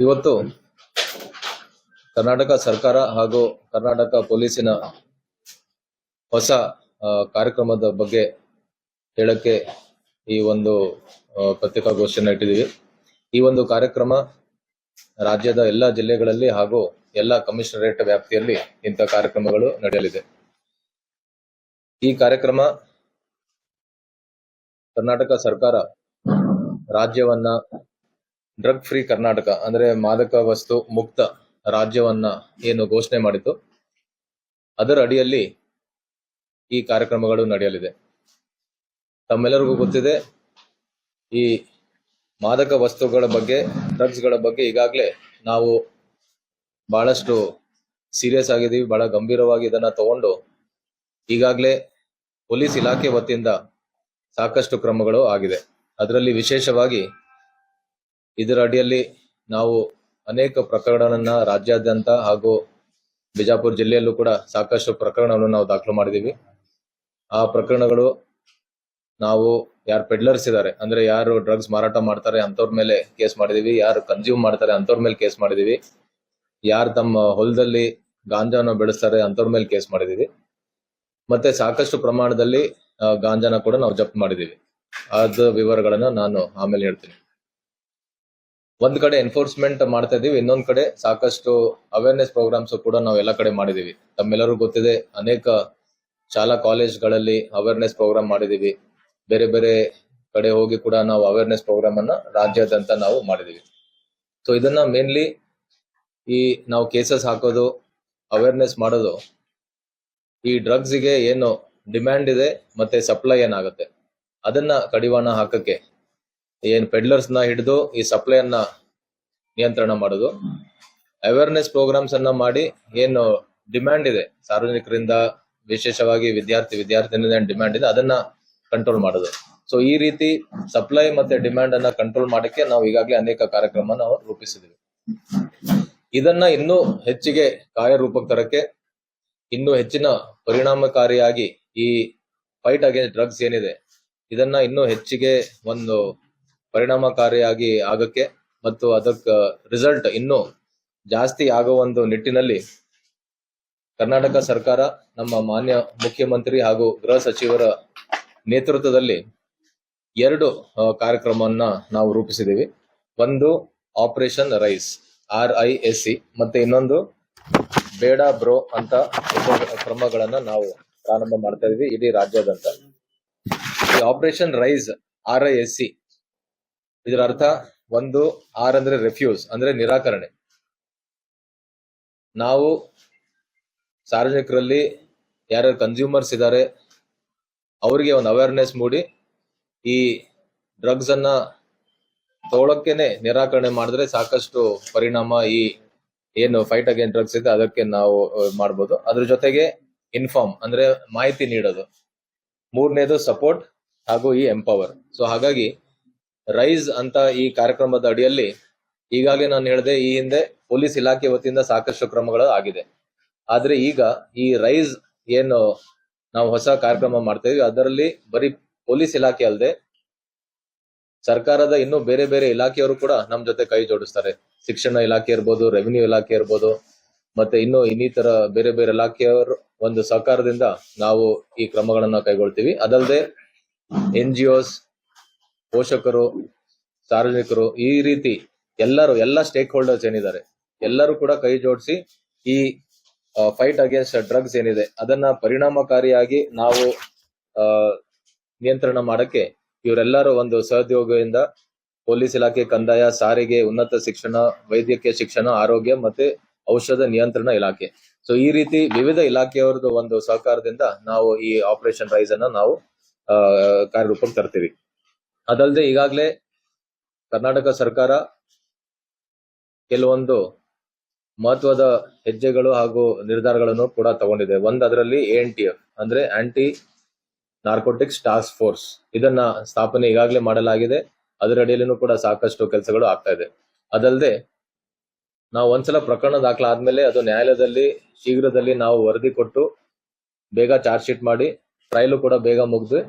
ಇವತ್ತು ಕರ್ನಾಟಕ ಸರ್ಕಾರ ಹಾಗೂ ಕರ್ನಾಟಕ ಪೊಲೀಸಿನ ಹೊಸ ಕಾರ್ಯಕ್ರಮದ ಬಗ್ಗೆ ಹೇಳಕ್ಕೆ ಈ ಒಂದು ಪತ್ರಿಕಾಗೋಷ್ಠಿಯನ್ನು ಇಟ್ಟಿದ್ದೀವಿ. ಈ ಒಂದು ಕಾರ್ಯಕ್ರಮ ರಾಜ್ಯದ ಎಲ್ಲ ಜಿಲ್ಲೆಗಳಲ್ಲಿ ಹಾಗೂ ಎಲ್ಲ ಕಮಿಷನರೇಟ್ ವ್ಯಾಪ್ತಿಯಲ್ಲಿ ಇಂಥ ಕಾರ್ಯಕ್ರಮಗಳು ನಡೆಯಲಿದೆ. ಈ ಕಾರ್ಯಕ್ರಮ ಕರ್ನಾಟಕ ಸರ್ಕಾರ ರಾಜ್ಯವನ್ನ ಡ್ರಗ್ ಫ್ರೀ ಕರ್ನಾಟಕ ಅಂದ್ರೆ ಮಾದಕ ವಸ್ತು ಮುಕ್ತ ರಾಜ್ಯವನ್ನ ಏನು ಘೋಷಣೆ ಮಾಡಿತು ಅದರ ಅಡಿಯಲ್ಲಿ ಈ ಕಾರ್ಯಕ್ರಮಗಳು ನಡೆಯಲಿದೆ. ತಮ್ಮೆಲ್ಲರಿಗೂ ಗೊತ್ತಿದೆ, ಈ ಮಾದಕ ವಸ್ತುಗಳ ಬಗ್ಗೆ, ಡ್ರಗ್ಸ್ ಗಳ ಬಗ್ಗೆ ಈಗಾಗಲೇ ನಾವು ಬಹಳಷ್ಟು ಸೀರಿಯಸ್ ಆಗಿದ್ದೀವಿ, ಬಹಳ ಗಂಭೀರವಾಗಿ ಇದನ್ನ ತಗೊಂಡು ಈಗಾಗಲೇ ಪೊಲೀಸ್ ಇಲಾಖೆ ವತಿಯಿಂದ ಸಾಕಷ್ಟು ಕ್ರಮಗಳು ಆಗಿದೆ. ಅದರಲ್ಲಿ ವಿಶೇಷವಾಗಿ ಇದರ ಅಡಿಯಲ್ಲಿ ನಾವು ಅನೇಕ ಪ್ರಕರಣವನ್ನ ರಾಜ್ಯಾದ್ಯಂತ ಹಾಗೂ ಬಿಜಾಪುರ ಜಿಲ್ಲೆಯಲ್ಲೂ ಕೂಡ ಸಾಕಷ್ಟು ಪ್ರಕರಣವನ್ನು ನಾವು ದಾಖಲು ಮಾಡಿದೀವಿ. ಆ ಪ್ರಕರಣಗಳು ನಾವು ಯಾರು ಪೆಡ್ಲರ್ಸ್ ಇದ್ದಾರೆ ಅಂದ್ರೆ ಯಾರು ಡ್ರಗ್ಸ್ ಮಾರಾಟ ಮಾಡ್ತಾರೆ ಅಂತವ್ರ ಮೇಲೆ ಕೇಸ್ ಮಾಡಿದೀವಿ, ಯಾರು ಕನ್ಸ್ಯೂಮ್ ಮಾಡ್ತಾರೆ ಅಂತವ್ರ ಮೇಲೆ ಕೇಸ್ ಮಾಡಿದೀವಿ, ಯಾರು ತಮ್ಮ ಹೊಲದಲ್ಲಿ ಗಾಂಜಾನ ಬೆಳೆಸ್ತಾರೆ ಅಂತವ್ರ ಮೇಲೆ ಕೇಸ್ ಮಾಡಿದೀವಿ, ಮತ್ತೆ ಸಾಕಷ್ಟು ಪ್ರಮಾಣದಲ್ಲಿ ಗಾಂಜಾನ ಕೂಡ ನಾವು ಜಪ್ತ್ ಮಾಡಿದೀವಿ. ಅದ ವಿವರಗಳನ್ನ ನಾನು ಆಮೇಲೆ ಹೇಳ್ತೀನಿ. ಒಂದ್ ಕಡೆ ಎನ್ಫೋರ್ಸ್ಮೆಂಟ್ ಮಾಡ್ತಾ ಇದೀವಿ, ಇನ್ನೊಂದ್ ಕಡೆ ಸಾಕಷ್ಟು ಅವೇರ್ನೆಸ್ ಪ್ರೋಗ್ರಾಮ್ಸ್ ಕೂಡ ನಾವು ಎಲ್ಲ ಕಡೆ ಮಾಡಿದೀವಿ. ತಮ್ಮೆಲ್ಲರಿಗೂ ಗೊತ್ತಿದೆ, ಅನೇಕ ಶಾಲಾ ಕಾಲೇಜ್ಗಳಲ್ಲಿ ಅವೇರ್ನೆಸ್ ಪ್ರೋಗ್ರಾಮ್ ಮಾಡಿದೀವಿ. ಬೇರೆ ಬೇರೆ ಕಡೆ ಹೋಗಿ ಕೂಡ ನಾವು ಅವೇರ್ನೆಸ್ ಪ್ರೋಗ್ರಾಮ್ ಅನ್ನ ರಾಜ್ಯಾದ್ಯಂತ ನಾವು ಮಾಡಿದೀವಿ. ಸೊ ಇದನ್ನ ಮೇನ್ಲಿ ಈ ನಾವು ಕೇಸಸ್ ಹಾಕೋದು, ಅವೇರ್ನೆಸ್ ಮಾಡೋದು, ಈ ಡ್ರಗ್ಸ್ ಗೆ ಏನು ಡಿಮ್ಯಾಂಡ್ ಇದೆ ಮತ್ತೆ ಸಪ್ಲೈ ಏನಾಗುತ್ತೆ ಅದನ್ನ ಕಡಿವಾಣ ಹಾಕಕ್ಕೆ ಏನ್ ಪೆಡ್ಲರ್ಸ್ ನ ಹಿಡಿದು ಈ ಸಪ್ಲೈ ಅನ್ನ ನಿಯಂತ್ರಣ ಮಾಡೋದು, ಅವೇರ್ನೆಸ್ ಪ್ರೋಗ್ರಾಮ್ಸ್ ಅನ್ನ ಮಾಡಿ ಏನು ಡಿಮ್ಯಾಂಡ್ ಇದೆ ಸಾರ್ವಜನಿಕರಿಂದ, ವಿಶೇಷವಾಗಿ ವಿದ್ಯಾರ್ಥಿನಿಂದ ಡಿಮ್ಯಾಂಡ್ ಇದೆ ಅದನ್ನ ಕಂಟ್ರೋಲ್ ಮಾಡೋದು. ಸೊ ಈ ರೀತಿ ಸಪ್ಲೈ ಮತ್ತೆ ಡಿಮ್ಯಾಂಡ್ ಅನ್ನ ಕಂಟ್ರೋಲ್ ಮಾಡಕ್ಕೆ ನಾವು ಈಗಾಗಲೇ ಅನೇಕ ಕಾರ್ಯಕ್ರಮ ನಾವು ರೂಪಿಸಿದ್ದೀವಿ. ಇದನ್ನ ಇನ್ನೂ ಹೆಚ್ಚಿಗೆ ಕಾರ್ಯರೂಪಕ್ಕೆ ತರಕ್ಕೆ, ಇನ್ನೂ ಹೆಚ್ಚಿನ ಪರಿಣಾಮಕಾರಿಯಾಗಿ ಈ ಫೈಟ್ ಅಗೇನ್ಸ್ಟ್ ಡ್ರಗ್ಸ್ ಏನಿದೆ ಇದನ್ನ ಇನ್ನೂ ಹೆಚ್ಚಿಗೆ ಒಂದು ಪರಿಣಾಮಕಾರಿಯಾಗಿ ಆಗಕ್ಕೆ ಮತ್ತು ಅದಕ್ಕ ರಿಸಲ್ಟ್ ಇನ್ನೂ ಜಾಸ್ತಿ ಆಗೋ ಒಂದು ನಿಟ್ಟಿನಲ್ಲಿ ಕರ್ನಾಟಕ ಸರ್ಕಾರ ನಮ್ಮ ಮಾನ್ಯ ಮುಖ್ಯಮಂತ್ರಿ ಹಾಗೂ ಗೃಹ ಸಚಿವರ ನೇತೃತ್ವದಲ್ಲಿ 2 ಕಾರ್ಯಕ್ರಮವನ್ನ ನಾವು ರೂಪಿಸಿದೀವಿ. ಒಂದು ಆಪರೇಷನ್ ರೈಸ್ RISC ಮತ್ತೆ ಇನ್ನೊಂದು ಬೇಡ ಬ್ರೋ ಅಂತ ಕ್ರಮಗಳನ್ನ ನಾವು ಪ್ರಾರಂಭ ಮಾಡ್ತಾ ಇದೀವಿ ಇಡೀ ರಾಜ್ಯಾದ್ಯಂತ. ಈ ಆಪರೇಷನ್ ರೈಸ್ RISC ಇದರ ಅರ್ಥ ಒಂದು ಆರ್ ಅಂದ್ರೆ ರೆಫ್ಯೂಸ್ ಅಂದ್ರೆ ನಿರಾಕರಣೆ. ನಾವು ಸಾರ್ವಜನಿಕರಲ್ಲಿ ಯಾರ್ಯಾರು ಕನ್ಸ್ಯೂಮರ್ಸ್ ಇದ್ದಾರೆ ಅವರಿಗೆ ಒಂದು ಅವೇರ್ನೆಸ್ ಮೂಡಿ ಈ ಡ್ರಗ್ಸ್ ಅನ್ನ ತಗೊಳಕ್ಕೇನೆ ನಿರಾಕರಣೆ ಮಾಡಿದ್ರೆ ಸಾಕಷ್ಟು ಪರಿಣಾಮ ಈ ಏನು ಫೈಟ್ ಅಗೇನ್ ಡ್ರಗ್ಸ್ ಇದೆ ಅದಕ್ಕೆ ನಾವು ಮಾಡ್ಬೋದು. ಅದ್ರ ಜೊತೆಗೆ ಇನ್ಫಾರ್ಮ್ ಅಂದ್ರೆ ಮಾಹಿತಿ ನೀಡೋದು, ಮೂರನೇದು ಸಪೋರ್ಟ್ ಹಾಗೂ ಈ ಎಂಪವರ್. ಸೊ ಹಾಗಾಗಿ ರೈಸ್ ಅಂತ ಈ ಕಾರ್ಯಕ್ರಮದ ಅಡಿಯಲ್ಲಿ ಈಗಾಗಲೇ ನಾನು ಹೇಳಿದೆ, ಈ ಹಿಂದೆ ಪೊಲೀಸ್ ಇಲಾಖೆ ವತಿಯಿಂದ ಸಾಕಷ್ಟು ಕ್ರಮಗಳು ಆಗಿದೆ. ಆದ್ರೆ ಈಗ ಈ ರೈಸ್ ಏನು ನಾವು ಹೊಸ ಕಾರ್ಯಕ್ರಮ ಮಾಡ್ತಾ ಇದೀವಿ ಅದರಲ್ಲಿ ಬರೀ ಪೊಲೀಸ್ ಇಲಾಖೆ ಅಲ್ಲದೆ ಸರ್ಕಾರದ ಇನ್ನೂ ಬೇರೆ ಬೇರೆ ಇಲಾಖೆಯವರು ಕೂಡ ನಮ್ ಜೊತೆ ಕೈ ಜೋಡಿಸ್ತಾರೆ. ಶಿಕ್ಷಣ ಇಲಾಖೆ ಇರ್ಬೋದು, ರೆವಿನ್ಯೂ ಇಲಾಖೆ ಇರ್ಬೋದು, ಮತ್ತೆ ಇನ್ನು ಇನ್ನಿತರ ಬೇರೆ ಬೇರೆ ಇಲಾಖೆಯವರು ಒಂದು ಸಹಕಾರದಿಂದ ನಾವು ಈ ಕ್ರಮಗಳನ್ನ ಕೈಗೊಳ್ತೀವಿ. ಅದಲ್ಲದೆ NGOs, ಪೋಷಕರು, ಸಾರ್ವಜನಿಕರು, ಈ ರೀತಿ ಎಲ್ಲ ಸ್ಟೇಕ್ ಹೋಲ್ಡರ್ಸ್ ಏನಿದ್ದಾರೆ ಎಲ್ಲರೂ ಕೂಡ ಕೈ ಜೋಡಿಸಿ ಈ ಫೈಟ್ ಅಗೇನ್ಸ್ಟ್ ಡ್ರಗ್ಸ್ ಏನಿದೆ ಅದನ್ನ ಪರಿಣಾಮಕಾರಿಯಾಗಿ ನಾವು ನಿಯಂತ್ರಣ ಮಾಡಕ್ಕೆ ಇವರೆಲ್ಲರೂ ಒಂದು ಸಹಯೋಗದಿಂದ ಪೊಲೀಸ್ ಇಲಾಖೆ, ಕಂದಾಯ, ಸಾರಿಗೆ, ಉನ್ನತ ಶಿಕ್ಷಣ, ವೈದ್ಯಕೀಯ ಶಿಕ್ಷಣ, ಆರೋಗ್ಯ ಮತ್ತೆ ಔಷಧ ನಿಯಂತ್ರಣ ಇಲಾಖೆ, ಸೊ ಈ ರೀತಿ ವಿವಿಧ ಇಲಾಖೆಯವರದ್ದು ಒಂದು ಸಹಕಾರದಿಂದ ನಾವು ಈ ಆಪರೇಷನ್ ರೈಸ್ ಅನ್ನ ನಾವು ಕಾರ್ಯರೂಪಕ್ಕೆ ತರ್ತೀವಿ. ಅದಲ್ಲದೆ ಈಗಾಗಲೇ ಕರ್ನಾಟಕ ಸರ್ಕಾರ ಕೆಲವೊಂದು ಮಹತ್ವದ ಹೆಜ್ಜೆಗಳು ಹಾಗೂ ನಿರ್ಧಾರಗಳನ್ನು ಕೂಡ ತಗೊಂಡಿದೆ. ಅದರಲ್ಲಿ ANTF ಅಂದ್ರೆ ಆಂಟಿ ನಾರ್ಕೋಟಿಕ್ಸ್ ಟಾಸ್ಕ್ ಫೋರ್ಸ್ ಇದನ್ನ ಸ್ಥಾಪನೆ ಈಗಾಗಲೇ ಮಾಡಲಾಗಿದೆ. ಅದರ ಅಡಿಯಲ್ಲೂ ಕೂಡ ಸಾಕಷ್ಟು ಕೆಲಸಗಳು ಆಗ್ತಾ ಇದೆ. ಅದಲ್ಲದೆ ನಾವು ಒಂದ್ಸಲ ಪ್ರಕರಣ ದಾಖಲಾದ್ಮೇಲೆ ಅದು ನ್ಯಾಯಾಲಯದಲ್ಲಿ ಶೀಘ್ರದಲ್ಲಿ ನಾವು ವರದಿ ಕೊಟ್ಟು ಬೇಗ ಚಾರ್ಜ್ ಶೀಟ್ ಮಾಡಿ ಟ್ರಯಲ್ ಕೂಡ ಬೇಗ ಮುಗಿದು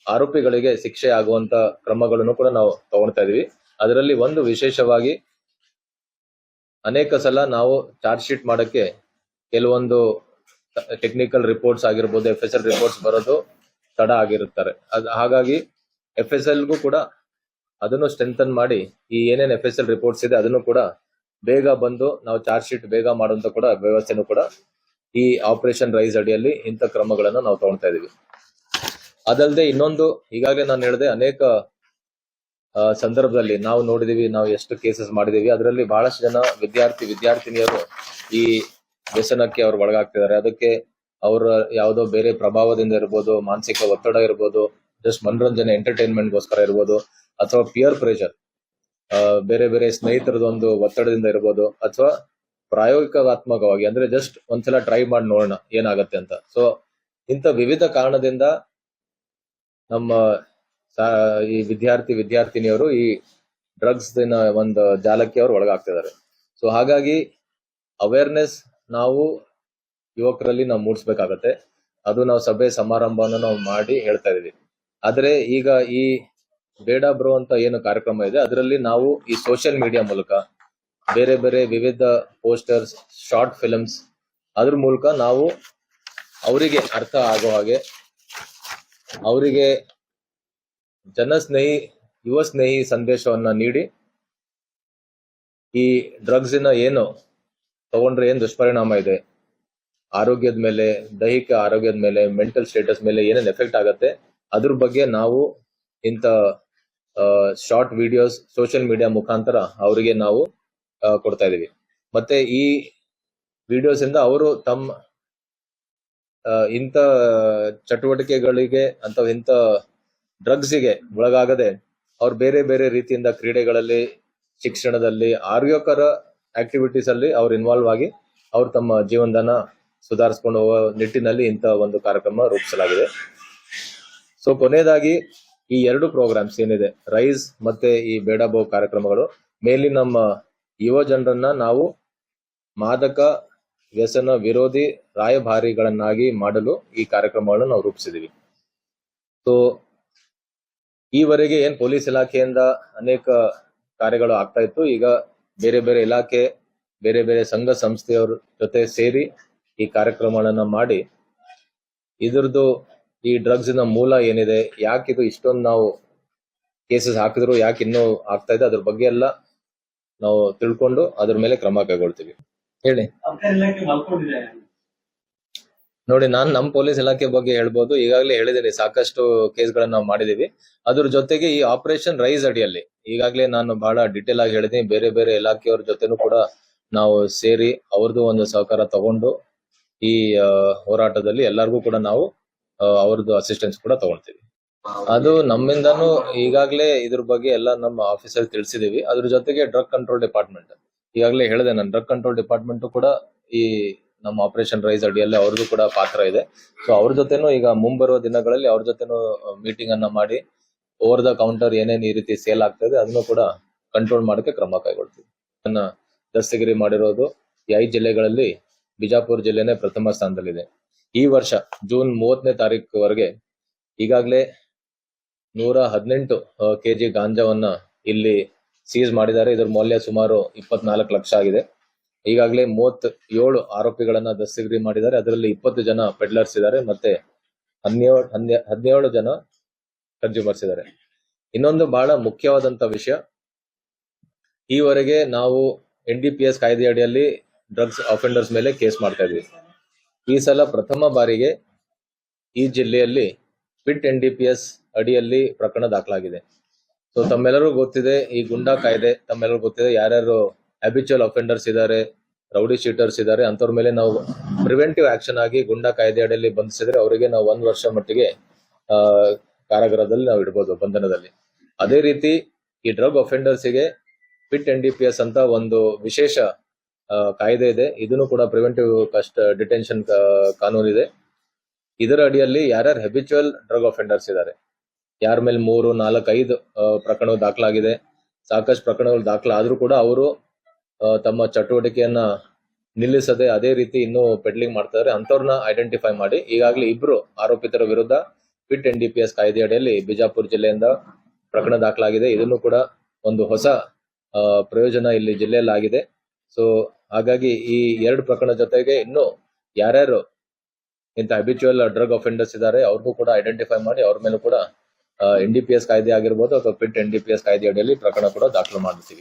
ಆರೋಪಿಗಳಿಗೆ ಶಿಕ್ಷೆ ಆಗುವಂತ ಕ್ರಮಗಳನ್ನು ಕೂಡ ನಾವು ತಗೊಳ್ತಾ ಇದೀವಿ. ಅದರಲ್ಲಿ ಒಂದು ವಿಶೇಷವಾಗಿ ಅನೇಕ ಸಲ ನಾವು ಚಾರ್ಜ್ ಶೀಟ್ ಮಾಡಕ್ಕೆ ಕೆಲವೊಂದು ಟೆಕ್ನಿಕಲ್ ರಿಪೋರ್ಟ್ಸ್ ಆಗಿರ್ಬೋದು, FSL ರಿಪೋರ್ಟ್ಸ್ ಬರೋದು ತಡ ಆಗಿರುತ್ತಾರೆ. ಹಾಗಾಗಿ FSLಗೂ ಕೂಡ ಅದನ್ನು ಸ್ಟ್ರೆಂಥನ್ ಮಾಡಿ ಈ ಏನೇನು FSL ರಿಪೋರ್ಟ್ಸ್ ಇದೆ ಅದನ್ನು ಕೂಡ ಬೇಗ ಬಂದು ನಾವು ಚಾರ್ಜ್ ಶೀಟ್ ಬೇಗ ಮಾಡುವಂತ ಕೂಡ ವ್ಯವಸ್ಥೆನೂ ಕೂಡ ಈ ಆಪರೇಷನ್ ರೈಸ್ ಅಡಿಯಲ್ಲಿ ಇಂಥ ಕ್ರಮಗಳನ್ನು ನಾವು ತಗೊಳ್ತಾ ಇದೀವಿ. ಅದಲ್ಲದೆ ಇನ್ನೊಂದು, ಈಗಾಗಲೇ ನಾನು ಹೇಳಿದೆ, ಅನೇಕ ಸಂದರ್ಭದಲ್ಲಿ ನಾವು ನೋಡಿದೀವಿ, ನಾವು ಎಷ್ಟು ಕೇಸಸ್ ಮಾಡಿದೀವಿ, ಅದರಲ್ಲಿ ಬಹಳಷ್ಟು ಜನ ವಿದ್ಯಾರ್ಥಿನಿಯರು ಈ ವ್ಯಸನಕ್ಕೆ ಅವ್ರು ಒಳಗಾಗ್ತಿದ್ದಾರೆ. ಅದಕ್ಕೆ ಅವರ ಯಾವುದೋ ಬೇರೆ ಪ್ರಭಾವದಿಂದ ಇರ್ಬೋದು, ಮಾನಸಿಕ ಒತ್ತಡ ಇರ್ಬೋದು, ಜಸ್ಟ್ ಮನೋರಂಜನೆ ಎಂಟರ್ಟೈನ್ಮೆಂಟ್ಗೋಸ್ಕರ ಇರ್ಬೋದು, ಅಥವಾ ಪಿಯರ್ ಪ್ರೆಷರ್, ಬೇರೆ ಬೇರೆ ಸ್ನೇಹಿತರದೊಂದು ಒತ್ತಡದಿಂದ ಇರ್ಬೋದು, ಅಥವಾ ಪ್ರಾಯೋಗಿಕಾತ್ಮಕವಾಗಿ ಅಂದ್ರೆ ಜಸ್ಟ್ ಒಂದ್ಸಲ ಟ್ರೈ ಮಾಡಿ ನೋಡೋಣ ಏನಾಗತ್ತೆ ಅಂತ. ಸೊ ಇಂಥ ವಿವಿಧ ಕಾರಣದಿಂದ ನಮ್ಮ ಈ ವಿದ್ಯಾರ್ಥಿನಿಯರು ಈ ಡ್ರಗ್ಸ್ ಒಂದು ಜಾಲಕ್ಕೆ ಅವರು ಒಳಗಾಗ್ತಿದ್ದಾರೆ. ಸೊ ಹಾಗಾಗಿ ಅವೇರ್ನೆಸ್ ನಾವು ಯುವಕರಲ್ಲಿ ನಾವು ಮೂಡಿಸ್ಬೇಕಾಗತ್ತೆ. ಅದು ನಾವು ಸಭೆ ಸಮಾರಂಭವನ್ನು ನಾವು ಮಾಡಿ ಹೇಳ್ತಾ ಇದೀವಿ. ಆದ್ರೆ ಈಗ ಈ ಬೇಡ ಬ್ರೋ ಅಂತ ಏನು ಕಾರ್ಯಕ್ರಮ ಇದೆ ಅದರಲ್ಲಿ ನಾವು ಈ ಸೋಷಿಯಲ್ ಮೀಡಿಯಾ ಮೂಲಕ ಬೇರೆ ಬೇರೆ ವಿವಿಧ ಪೋಸ್ಟರ್ಸ್, ಶಾರ್ಟ್ ಫಿಲ್ಮ್ಸ್, ಅದ್ರ ಮೂಲಕ ನಾವು ಅವರಿಗೆ ಅರ್ಥ ಆಗೋ ಹಾಗೆ, ಅವರಿಗೆ ಯುವ ಸ್ನೇಹಿ ಸಂದೇಶವನ್ನ ನೀಡಿ ಈ ಡ್ರಗ್ಸಿನ ಏನು ತಗೊಂಡ್ರೆ ಏನ್ ದುಷ್ಪರಿಣಾಮ ಇದೆ, ಆರೋಗ್ಯದ ಮೇಲೆ, ದೈಹಿಕ ಆರೋಗ್ಯದ ಮೇಲೆ, ಮೆಂಟಲ್ ಸ್ಟೇಟಸ್ ಮೇಲೆ ಏನೇನ್ ಎಫೆಕ್ಟ್ ಆಗತ್ತೆ ಅದ್ರ ಬಗ್ಗೆ ನಾವು ಇಂಥ ಶಾರ್ಟ್ ವಿಡಿಯೋಸ್ ಸೋಷಿಯಲ್ ಮೀಡಿಯಾ ಮುಖಾಂತರ ಅವರಿಗೆ ನಾವು ಕೊಡ್ತಾ ಇದೀವಿ. ಮತ್ತೆ ಈ ವಿಡಿಯೋಸ್ ಇಂದ ಅವರು ತಮ್ಮ ಇಂಥ ಚಟುವಟಿಕೆಗಳಿಗೆ ಅಥವಾ ಇಂಥ ಡ್ರಗ್ಸಿಗೆ ಒಳಗಾಗದೆ ಅವ್ರು ಬೇರೆ ಬೇರೆ ರೀತಿಯಿಂದ ಕ್ರೀಡೆಗಳಲ್ಲಿ, ಶಿಕ್ಷಣದಲ್ಲಿ, ಆರೋಗ್ಯಕರ ಆಕ್ಟಿವಿಟೀಸ್ ಅಲ್ಲಿ ಅವ್ರು ಇನ್ವಾಲ್ವ್ ಆಗಿ ಅವ್ರು ತಮ್ಮ ಜೀವನದಾನ ಸುಧಾರಿಸ್ಕೊಂಡು ಹೋಗೋ ನಿಟ್ಟಿನಲ್ಲಿ ಇಂಥ ಒಂದು ಕಾರ್ಯಕ್ರಮ ರೂಪಿಸಲಾಗಿದೆ. ಸೊ ಕೊನೆಯದಾಗಿ ಈ ಎರಡು ಪ್ರೋಗ್ರಾಮ್ಸ್ ಏನಿದೆ, ರೈಸ್ ಮತ್ತೆ ಈ ಬೇಡ ಬೋ ಕಾರ್ಯಕ್ರಮಗಳು, ಮೇಲಿ ನಮ್ಮ ಯುವ ಜನರನ್ನ ನಾವು ಮಾದಕ ವ್ಯಸನ ವಿರೋಧಿ ರಾಯಭಾರಿಗಳನ್ನಾಗಿ ಮಾಡಲು ಈ ಕಾರ್ಯಕ್ರಮಗಳನ್ನು ನಾವು ರೂಪಿಸಿದೀವಿ. ಸೊ ಈವರೆಗೆ ಏನ್ ಪೊಲೀಸ್ ಇಲಾಖೆಯಿಂದ ಅನೇಕ ಕಾರ್ಯಗಳು ಆಗ್ತಾ ಇತ್ತು, ಈಗ ಬೇರೆ ಬೇರೆ ಇಲಾಖೆ, ಬೇರೆ ಬೇರೆ ಸಂಘ ಸಂಸ್ಥೆಯವ್ರ ಜೊತೆ ಸೇರಿ ಈ ಕಾರ್ಯಕ್ರಮಗಳನ್ನ ಮಾಡಿ ಇದ್ರದ್ದು ಈ ಡ್ರಗ್ಸ್ ಮೂಲ ಏನಿದೆ, ಯಾಕೆ ಇದು ಇಷ್ಟೊಂದು ನಾವು ಕೇಸಸ್ ಹಾಕಿದ್ರು, ಯಾಕೆ ಇನ್ನೂ ಆಗ್ತಾ ಇದೆ, ಅದ್ರ ಬಗ್ಗೆ ಎಲ್ಲ ನಾವು ತಿಳ್ಕೊಂಡು ಅದ್ರ ಮೇಲೆ ಕ್ರಮ ಕೈಗೊಳ್ತೀವಿ. ಹೇಳಿ. ನೋಡಿ, ನಾನು ನಮ್ಮ ಪೊಲೀಸ್ ಇಲಾಖೆ ಬಗ್ಗೆ ಹೇಳ್ಬೋದು. ಈಗಾಗಲೇ ಹೇಳಿದ್ದೀನಿ, ಸಾಕಷ್ಟು ಕೇಸ್ಗಳನ್ನ ನಾವು ಮಾಡಿದೀವಿ. ಅದ್ರ ಜೊತೆಗೆ ಈ ಆಪರೇಷನ್ ರೈಸ್ ಅಡಿಯಲ್ಲಿ ಈಗಾಗಲೇ ನಾನು ಬಹಳ ಡಿಟೇಲ್ ಆಗಿ ಹೇಳಿದ್ದೀನಿ. ಬೇರೆ ಬೇರೆ ಇಲಾಖೆಯವ್ರ ಜೊತೆನೂ ಕೂಡ ನಾವು ಸೇರಿ ಅವ್ರದ್ದು ಒಂದು ಸಹಕಾರ ತಗೊಂಡು ಈ ಹೋರಾಟದಲ್ಲಿ ಎಲ್ಲರಿಗೂ ಕೂಡ ನಾವು ಅವ್ರದ್ದು ಅಸಿಸ್ಟೆನ್ಸ್ ಕೂಡ ತಗೊಳ್ತೀವಿ. ಅದು ನಮ್ಮಿಂದಾನು ಈಗಾಗಲೇ ಇದ್ರ ಬಗ್ಗೆ ಎಲ್ಲ ನಮ್ಮ ಆಫೀಸಲ್ಲಿ ತಿಳಿಸಿದೀವಿ. ಅದ್ರ ಜೊತೆಗೆ ಡ್ರಗ್ ಕಂಟ್ರೋಲ್ ಡಿಪಾರ್ಟ್ಮೆಂಟ್, ಈಗಾಗಲೇ ಹೇಳಿದೆ ನಾನು, ಡ್ರಗ್ ಕಂಟ್ರೋಲ್ ಡಿಪಾರ್ಟ್ಮೆಂಟ್ ಕೂಡ ಈ ನಮ್ಮ ಆಪರೇಷನ್ ರೈಸ್ ಅಡಿಯಲ್ಲಿ ಅವ್ರದ್ದು ಕೂಡ ಪಾತ್ರ ಇದೆ. ಸೊ ಅವ್ರ ಜೊತೆನೂ ಈಗ ಮುಂಬರುವ ದಿನಗಳಲ್ಲಿ ಅವ್ರ ಜೊತೆನೂ ಮೀಟಿಂಗ್ ಅನ್ನ ಮಾಡಿ ಓವರ್ ದ ಕೌಂಟರ್ ಏನೇನ್ ಈ ರೀತಿ ಸೇಲ್ ಆಗ್ತದೆ ಅದನ್ನು ಕೂಡ ಕಂಟ್ರೋಲ್ ಮಾಡಕ್ಕೆ ಕ್ರಮ ಕೈಗೊಳ್ತೀವಿ. ನನ್ನ ದಸ್ತಗಿರಿ ಮಾಡಿರೋದು ಈ 5 ಜಿಲ್ಲೆಗಳಲ್ಲಿ ಬಿಜಾಪುರ ಜಿಲ್ಲೆನೇ ಪ್ರಥಮ ಸ್ಥಾನದಲ್ಲಿದೆ. ಈ ವರ್ಷ ಜೂನ್ 30ನೇ ತಾರೀಕುವರೆಗೆ ಈಗಾಗಲೇ 118 kg ಗಾಂಜಾವನ್ನ ಇಲ್ಲಿ ಸೀಸ್ ಮಾಡಿದ್ದಾರೆ. ಇದರ ಮೌಲ್ಯ ಸುಮಾರು 24 ಲಕ್ಷ ಆಗಿದೆ. ಈಗಾಗಲೇ 37 ಆರೋಪಿಗಳನ್ನ ದಸ್ತಗಿರಿ ಮಾಡಿದ್ದಾರೆ. ಅದರಲ್ಲಿ 20 ಜನ ಪೆಡ್ಲರ್ಸ್ ಇದ್ದಾರೆ, ಮತ್ತೆ 17 ಜನ ಕನ್ಸ್ಯೂಮರ್ಸ್ ಇದ್ದಾರೆ. ಇನ್ನೊಂದು ಬಹಳ ಮುಖ್ಯವಾದಂತ ವಿಷಯ, ಈವರೆಗೆ ನಾವು NDPS ಕಾಯ್ದೆ ಅಡಿಯಲ್ಲಿ ಡ್ರಗ್ಸ್ ಅಫೆಂಡರ್ಸ್ ಮೇಲೆ ಕೇಸ್ ಮಾಡ್ತಾ ಇದ್ವಿ. ಈ ಸಲ ಪ್ರಥಮ ಬಾರಿಗೆ ಈ ಜಿಲ್ಲೆಯಲ್ಲಿ ಫಿಟ್ NDPS ಅಡಿಯಲ್ಲಿ ಪ್ರಕರಣ ದಾಖಲಾಗಿದೆ. ಸೊ ತಮ್ಮೆಲ್ಲರೂ ಗೊತ್ತಿದೆ, ಈ ಗುಂಡಾ ಕಾಯ್ದೆ ತಮ್ಮೆಲ್ಲರೂ ಗೊತ್ತಿದೆ, ಯಾರ್ಯಾರು ಹ್ಯಾಬಿಚುವಲ್ ಅಫೆಂಡರ್ಸ್ ಇದ್ದಾರೆ, ರೌಡಿ ಶೀಟರ್ಸ್ ಇದ್ದಾರೆ, ಅಂತವ್ರ ಮೇಲೆ ನಾವು ಪ್ರಿವೆಂಟಿವ್ ಆಕ್ಷನ್ ಆಗಿ ಗುಂಡಾ ಕಾಯ್ದೆ ಅಡಿಯಲ್ಲಿ ಬಂಧಿಸಿದ್ರೆ ಅವರಿಗೆ ನಾವು 1 ವರ್ಷ ಮಟ್ಟಿಗೆ ಕಾರಾಗೃಹದಲ್ಲಿ ನಾವು ಇಡ್ಬೋದು, ಬಂಧನದಲ್ಲಿ. ಅದೇ ರೀತಿ ಈ ಡ್ರಗ್ ಅಫೆಂಡರ್ಸ್ಗೆ ಫಿಟ್ NDPS ಅಂತ ಒಂದು ವಿಶೇಷ ಕಾಯ್ದೆ ಇದೆ. ಇದನ್ನು ಕೂಡ ಪ್ರಿವೆಂಟಿವ್ ಡಿಟೆನ್ಷನ್ ಕಾನೂನು ಇದೆ. ಇದರ ಅಡಿಯಲ್ಲಿ ಯಾರ್ಯಾರು ಹ್ಯಾಬಿಚುವಲ್ ಡ್ರಗ್ ಅಫೆಂಡರ್ಸ್ ಇದ್ದಾರೆ, ಯಾರ ಮೇಲೆ 3, 4, 5 ಪ್ರಕರಣಗಳು ದಾಖಲಾಗಿದೆ, ಸಾಕಷ್ಟು ಪ್ರಕರಣಗಳು ದಾಖಲಾದ್ರೂ ಕೂಡ ಅವರು ತಮ್ಮ ಚಟುವಟಿಕೆಯನ್ನ ನಿಲ್ಲಿಸದೆ ಅದೇ ರೀತಿ ಇನ್ನೂ ಪೆಡ್ಲಿಂಗ್ ಮಾಡ್ತಾರೆ, ಅಂತವ್ರನ್ನ ಐಡೆಂಟಿಫೈ ಮಾಡಿ ಈಗಾಗಲೇ 2 ಆರೋಪಿತರ ವಿರುದ್ಧ ಫಿಟ್ NDPS ಕಾಯ್ದೆ ಅಡಿಯಲ್ಲಿ ಬಿಜಾಪುರ ಜಿಲ್ಲೆಯಿಂದ ಪ್ರಕರಣ ದಾಖಲಾಗಿದೆ. ಇದನ್ನು ಕೂಡ ಒಂದು ಹೊಸ ಪ್ರಯೋಜನ ಇಲ್ಲಿ ಜಿಲ್ಲೆಯಲ್ಲಿ ಆಗಿದೆ. ಸೊ ಹಾಗಾಗಿ ಈ 2 ಪ್ರಕರಣ ಜೊತೆಗೆ ಇನ್ನು ಯಾರ್ಯಾರು ಇಂತ ಹ್ಯಾಬಿಚುವಲ್ ಡ್ರಗ್ ಅಫೆಂಡರ್ಸ್ ಇದ್ದಾರೆ ಅವ್ರಿಗೂ ಕೂಡ ಐಡೆಂಟಿಫೈ ಮಾಡಿ ಅವ್ರ ಮೇಲೂ ಕೂಡ NDPS ಕಾಯ್ದೆ ಆಗಿರ್ಬೋದು ಅಥವಾ ಪಿಟ್ NDPS ಕಾಯ್ದೆ ಅಡಿಯಲ್ಲಿ ಪ್ರಕರಣ ಕೂಡ ದಾಖಲು ಮಾಡ್ತೀವಿ.